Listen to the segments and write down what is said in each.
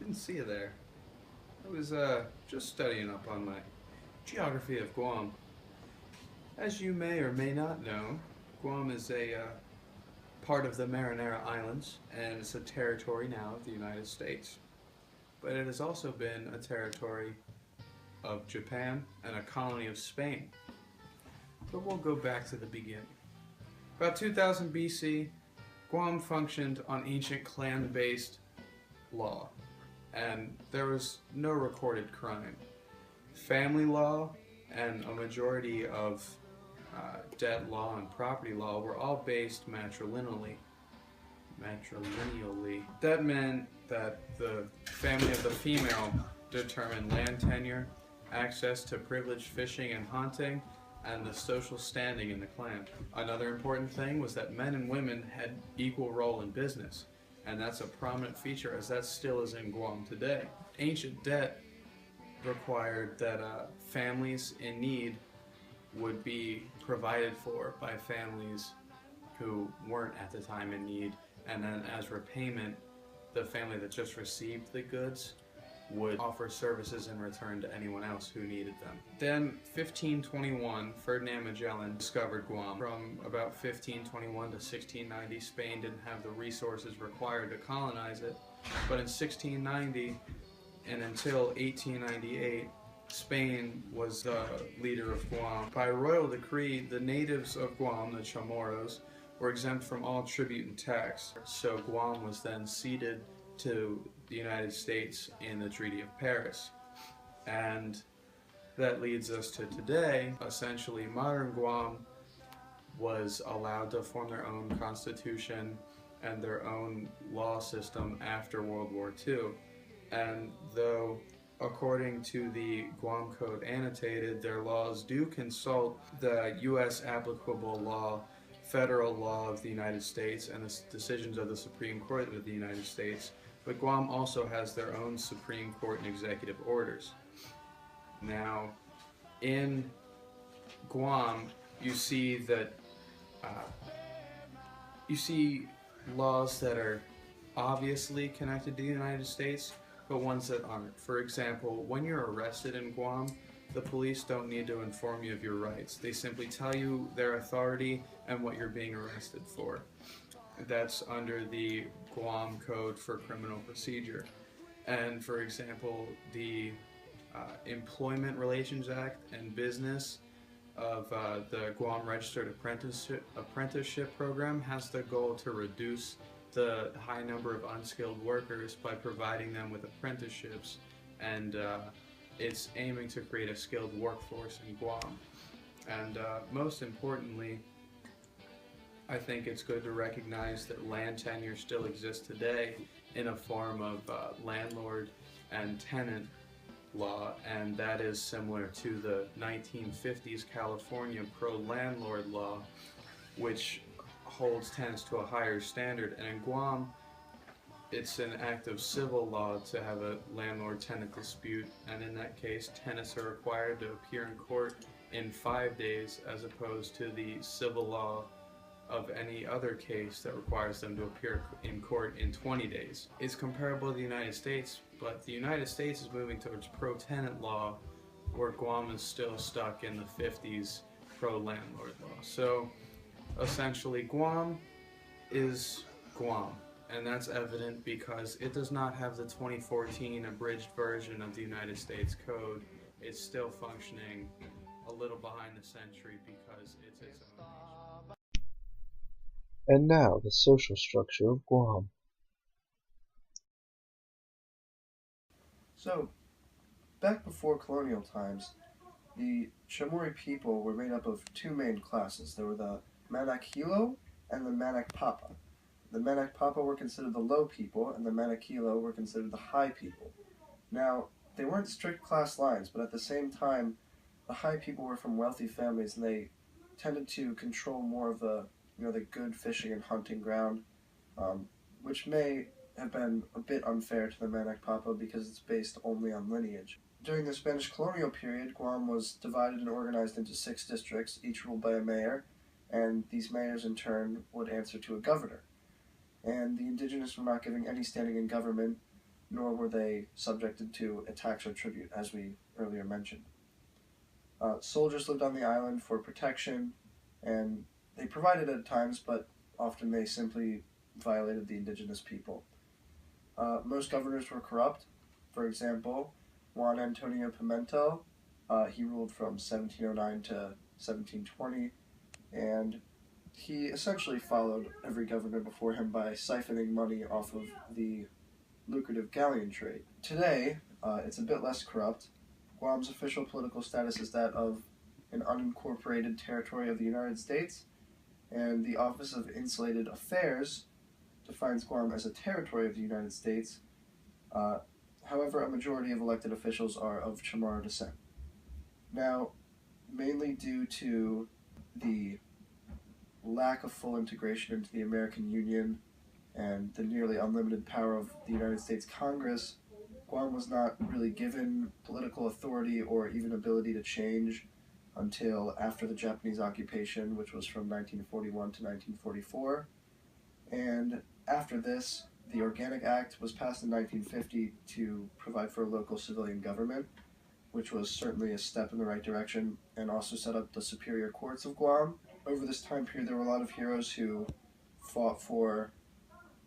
Didn't see you there. I was just studying up on my geography of Guam. As you may or may not know, Guam is a part of the Marinara Islands, and it's a territory now of the United States. But it has also been a territory of Japan and a colony of Spain. But we'll go back to the beginning. About 2000 BC, Guam functioned on ancient clan based law, and there was no recorded crime. Family law and a majority of debt law and property law were all based matrilineally. That meant that the family of the female determined land tenure, access to privileged fishing and hunting, and the social standing in the clan. Another important thing was that men and women had equal role in business, and that's a prominent feature as that still is in Guam today. Ancient debt required that families in need would be provided for by families who weren't at the time in need, and then as repayment, the family that just received the goods would offer services in return to anyone else who needed them. Then 1521, Ferdinand Magellan discovered Guam. From about 1521 to 1690, Spain didn't have the resources required to colonize it, but in 1690 and until 1898, Spain was the leader of Guam. By royal decree, the natives of Guam, the Chamorros, were exempt from all tribute and tax. So Guam was then ceded to the United States in the Treaty of Paris. And that leads us to today. Essentially, modern Guam was allowed to form their own constitution and their own law system after World War II. And though, according to the Guam Code Annotated, their laws do consult the U.S. applicable law, federal law of the United States, and the decisions of the Supreme Court of the United States, but Guam also has their own Supreme Court and executive orders. Now, in Guam, you see that you see laws that are obviously connected to the United States, but ones that aren't. For example, when you're arrested in Guam, the police don't need to inform you of your rights. They simply tell you their authority and what you're being arrested for. That's under the Guam Code for Criminal Procedure. And for example, the Employment Relations Act and Business of the Guam Registered Apprenticeship Program has the goal to reduce the high number of unskilled workers by providing them with apprenticeships, and it's aiming to create a skilled workforce in Guam. And most importantly, I think it's good to recognize that land tenure still exists today in a form of landlord and tenant law, and that is similar to the 1950s California pro-landlord law, which holds tenants to a higher standard. And in Guam, it's an act of civil law to have a landlord-tenant dispute, and in that case, tenants are required to appear in court in 5 days as opposed to the civil law of any other case that requires them to appear in court in 20 days. It's comparable to the United States, but the United States is moving towards pro-tenant law, where Guam is still stuck in the 50s pro-landlord law. So essentially, Guam is Guam, and that's evident because it does not have the 2014 abridged version of the United States Code. It's still functioning a little behind the century because it's its own nation. And now the social structure of Guam. So, back before colonial times, the Chamorro people were made up of two main classes. There were the Manak Hilo and the Manak Papa. The Manak Papa were considered the low people, and the Manak Hilo were considered the high people. Now, they weren't strict class lines, but at the same time, the high people were from wealthy families, and they tended to control more of the good fishing and hunting ground, which may have been a bit unfair to the Manak Papa because it's based only on lineage. During the Spanish colonial period, Guam was divided and organized into 6 districts, each ruled by a mayor, and these mayors in turn would answer to a governor. And the indigenous were not given any standing in government, nor were they subjected to a tax or tribute, as we earlier mentioned. Soldiers lived on the island for protection, and they provided at times, but often they simply violated the indigenous people. Most governors were corrupt. For example, Juan Antonio Pimentel, he ruled from 1709 to 1720, and he essentially followed every governor before him by siphoning money off of the lucrative galleon trade. Today, it's a bit less corrupt. Guam's official political status is that of an unincorporated territory of the United States, and the Office of Insulated Affairs defines Guam as a territory of the United States. However, a majority of elected officials are of Chamorro descent. Now, mainly due to the lack of full integration into the American Union and the nearly unlimited power of the United States Congress, Guam was not really given political authority or even ability to change until after the Japanese occupation, which was from 1941 to 1944. And after this, the Organic Act was passed in 1950 to provide for a local civilian government, which was certainly a step in the right direction, and also set up the superior courts of Guam. Over this time period, there were a lot of heroes who fought for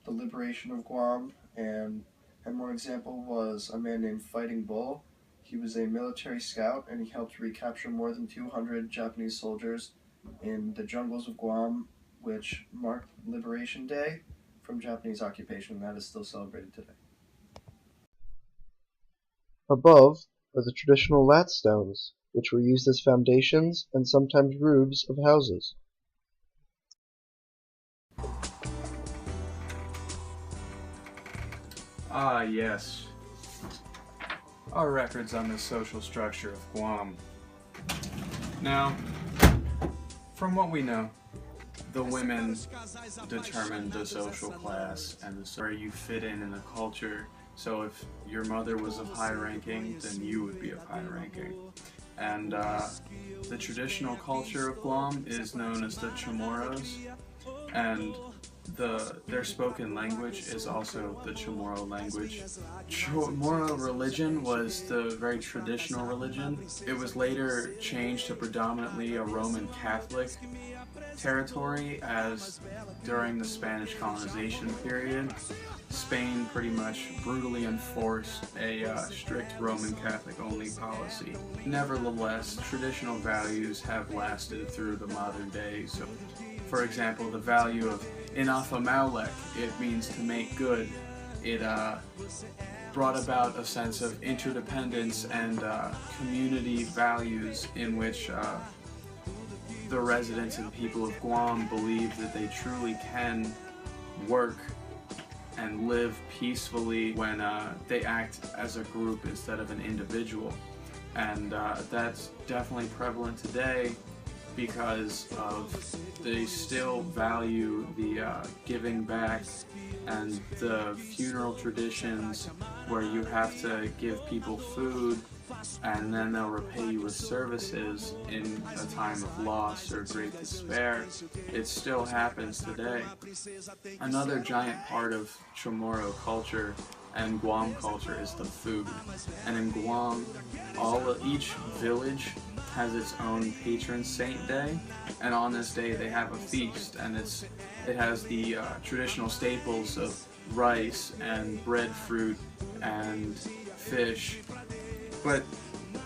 the liberation of Guam, and one example was a man named Fighting Bull. He was a military scout, and he helped recapture more than 200 Japanese soldiers in the jungles of Guam, which marked Liberation Day from Japanese occupation, and that is still celebrated today. Above are the traditional lat stones, which were used as foundations and sometimes roofs of houses. Ah, yes. Our records on the social structure of Guam. Now, from what we know, the women determined the social class and where you fit in the culture. So if your mother was of high ranking, then you would be of high ranking. And the traditional culture of Guam is known as the Chamorros, and their spoken language is also the Chamorro language. Chamorro religion was the very traditional religion. It was later changed to predominantly a Roman Catholic territory, as during the Spanish colonization period, Spain pretty much brutally enforced a strict Roman Catholic only policy. Nevertheless, traditional values have lasted through the modern day. So, for example, the value of Inafa Maulek, it means to make good. It brought about a sense of interdependence and community values in which the residents and people of Guam believe that they truly can work and live peacefully when they act as a group instead of an individual. And that's definitely prevalent today because they still value the giving back and the funeral traditions where you have to give people food and then they'll repay you with services in a time of loss or great despair. It still happens today. Another giant part of Chamorro culture and Guam culture is the food. And in Guam, each village has its own patron saint day, and on this day they have a feast, and it has the traditional staples of rice and breadfruit and fish. But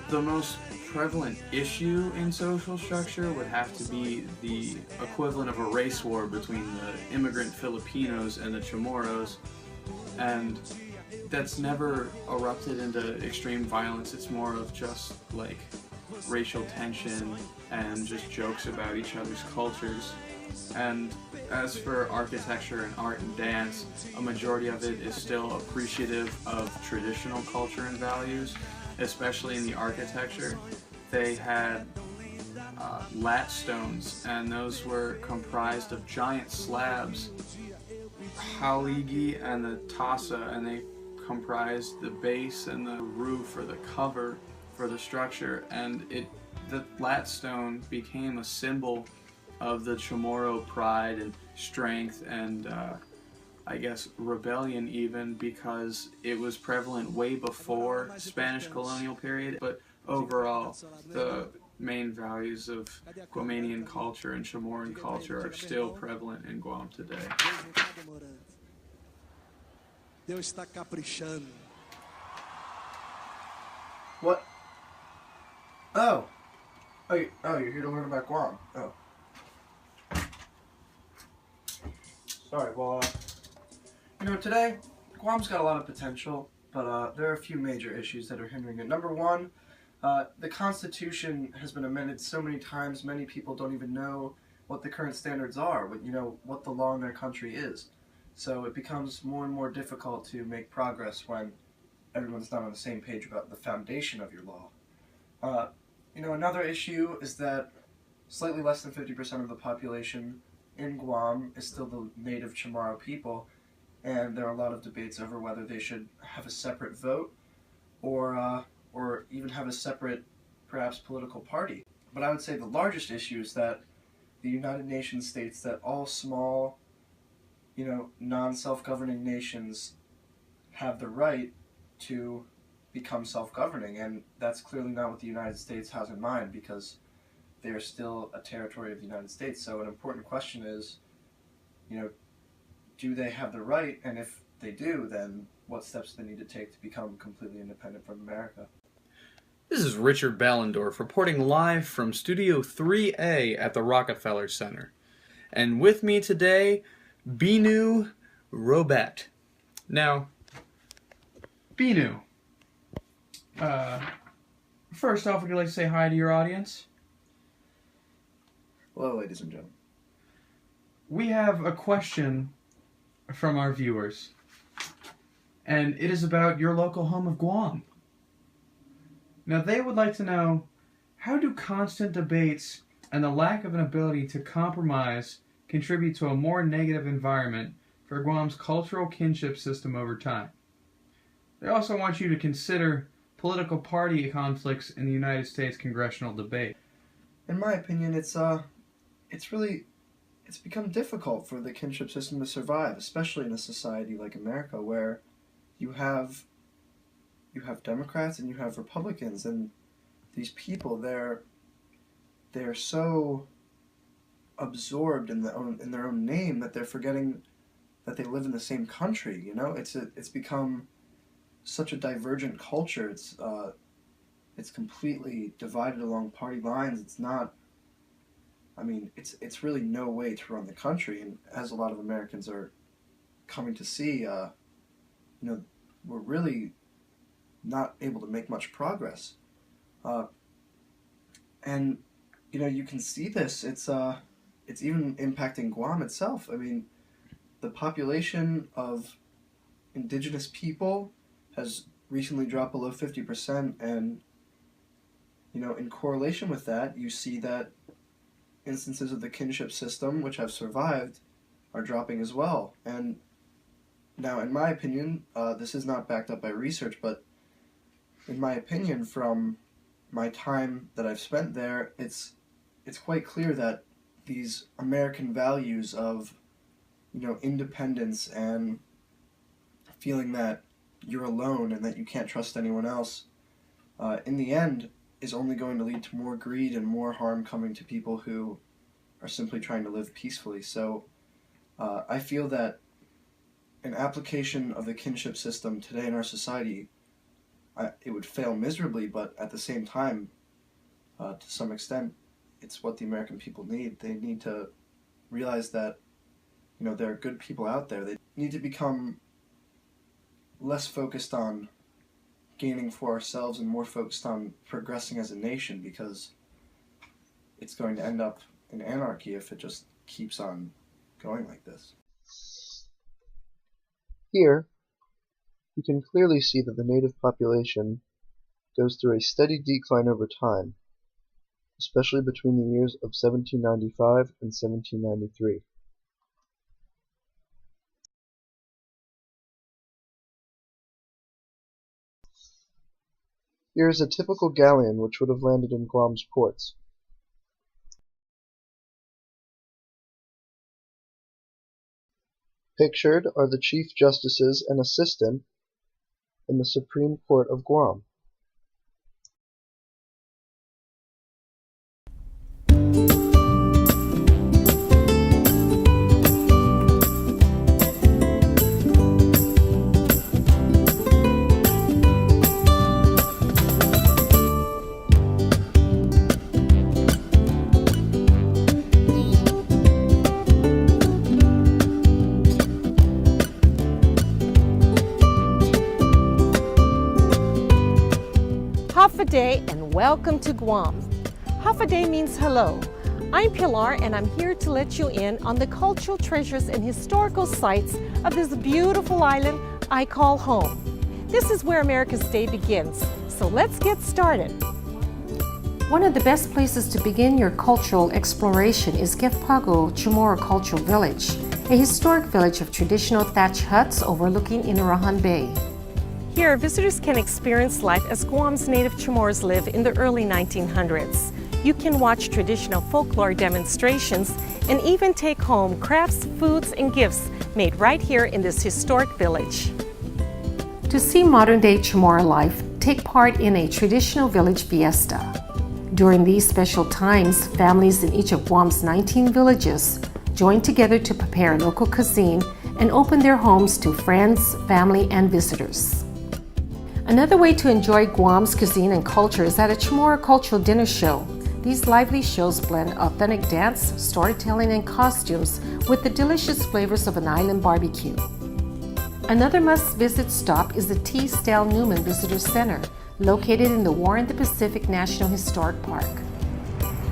the most prevalent issue in social structure would have to be the equivalent of a race war between the immigrant Filipinos and the Chamorros, and that's never erupted into extreme violence. It's more of just like racial tension and just jokes about each other's cultures. And as for architecture and art and dance, a majority of it is still appreciative of traditional culture and values, especially in the architecture. They had lat stones, and those were comprised of giant slabs, haligi and the tasa, and they comprised the base and the roof or the cover for the structure. And the lat stone became a symbol of the Chamorro pride and strength and I guess, rebellion even, because it was prevalent way before Spanish colonial period. But overall, the main values of Guamanian culture and Chamorro culture are still prevalent in Guam today. Deus está caprichando. What? Oh. You're here to learn about Guam. Oh. Sorry, well, today, Guam's got a lot of potential, but there are a few major issues that are hindering it. Number one, the Constitution has been amended so many times, many people don't even know what the current standards are, what the law in their country is. So it becomes more and more difficult to make progress when everyone's not on the same page about the foundation of your law. Another issue is that slightly less than 50% of the population in Guam is still the native Chamorro people, and there are a lot of debates over whether they should have a separate vote or even have a separate, perhaps, political party. But I would say the largest issue is that the United Nations states that all small, non-self-governing nations have the right to become self-governing, and that's clearly not what the United States has in mind, because they are still a territory of the United States. So an important question is, do they have the right? And if they do, then what steps do they need to take to become completely independent from America? This is Richard Ballendorf reporting live from Studio 3A at the Rockefeller Center. And with me today, Binu Robet. Now, Binu, first off, would you like to say hi to your audience? Hello, ladies and gentlemen. We have a question from our viewers, and it is about your local home of Guam. Now, they would like to know, how do constant debates and the lack of an ability to compromise contribute to a more negative environment for Guam's cultural kinship system over time? They also want you to consider political party conflicts in the United States congressional debate. In my opinion, it's become difficult for the kinship system to survive, especially in a society like America, where you have Democrats and you have Republicans, and these people, they're so absorbed in their own name that they're forgetting that they live in the same country. It's become such a divergent culture. It's completely divided along party lines. It's really no way to run the country, and as a lot of Americans are coming to see, we're really not able to make much progress. And you can see this. It's even impacting Guam itself. The population of indigenous people has recently dropped below 50%, and in correlation with that, you see that instances of the kinship system which have survived are dropping as well. And now, in my opinion, this is not backed up by research, but in my opinion, from my time that I've spent there, it's quite clear that these American values of independence and feeling that you're alone and that you can't trust anyone else, in the end, is only going to lead to more greed and more harm coming to people who are simply trying to live peacefully. So I feel that an application of the kinship system today in our society, it would fail miserably, but at the same time, to some extent, it's what the American people need. They need to realize that there are good people out there. They need to become less focused on gaining for ourselves and more focused on progressing as a nation, because it's going to end up in anarchy if it just keeps on going like this. Here, you can clearly see that the native population goes through a steady decline over time, especially between the years of 1795 and 1793. Here is a typical galleon which would have landed in Guam's ports. Pictured are the Chief Justices and Assistant in the Supreme Court of Guam. Hafa and welcome to Guam. Hafa means hello. I'm Pilar and I'm here to let you in on the cultural treasures and historical sites of this beautiful island I call home. This is where America's Day begins, so let's get started. One of the best places to begin your cultural exploration is Gefpago Chamorro Cultural Village, a historic village of traditional thatch huts overlooking Inarahan Bay. Here, visitors can experience life as Guam's native Chamorros live in the early 1900s. You can watch traditional folklore demonstrations and even take home crafts, foods, and gifts made right here in this historic village. To see modern-day Chamorro life, take part in a traditional village fiesta. During these special times, families in each of Guam's 19 villages join together to prepare local cuisine and open their homes to friends, family, and visitors. Another way to enjoy Guam's cuisine and culture is at a Chamorro cultural dinner show. These lively shows blend authentic dance, storytelling, and costumes with the delicious flavors of an island barbecue. Another must-visit stop is the T. Stell Newman Visitor Center, located in the War in the Pacific National Historic Park.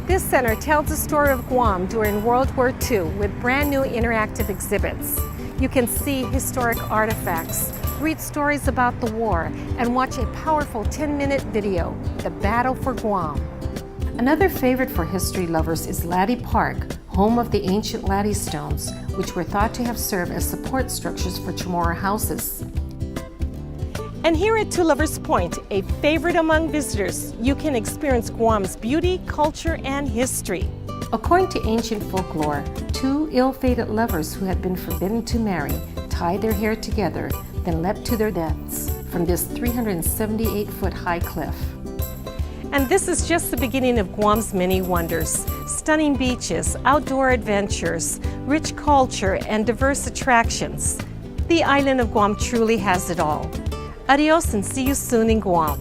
This center tells the story of Guam during World War II with brand new interactive exhibits. You can see historic artifacts, read stories about the war, and watch a powerful 10-minute video, The Battle for Guam. Another favorite for history lovers is Laddie Park, home of the ancient Laddie stones, which were thought to have served as support structures for Chamorro houses. And here at Two Lovers Point, a favorite among visitors, you can experience Guam's beauty, culture, and history. According to ancient folklore, two ill-fated lovers who had been forbidden to marry tied their hair together, then leapt to their deaths from this 378-foot high cliff. And this is just the beginning of Guam's many wonders. Stunning beaches, outdoor adventures, rich culture, and diverse attractions. The island of Guam truly has it all. Adios and see you soon in Guam.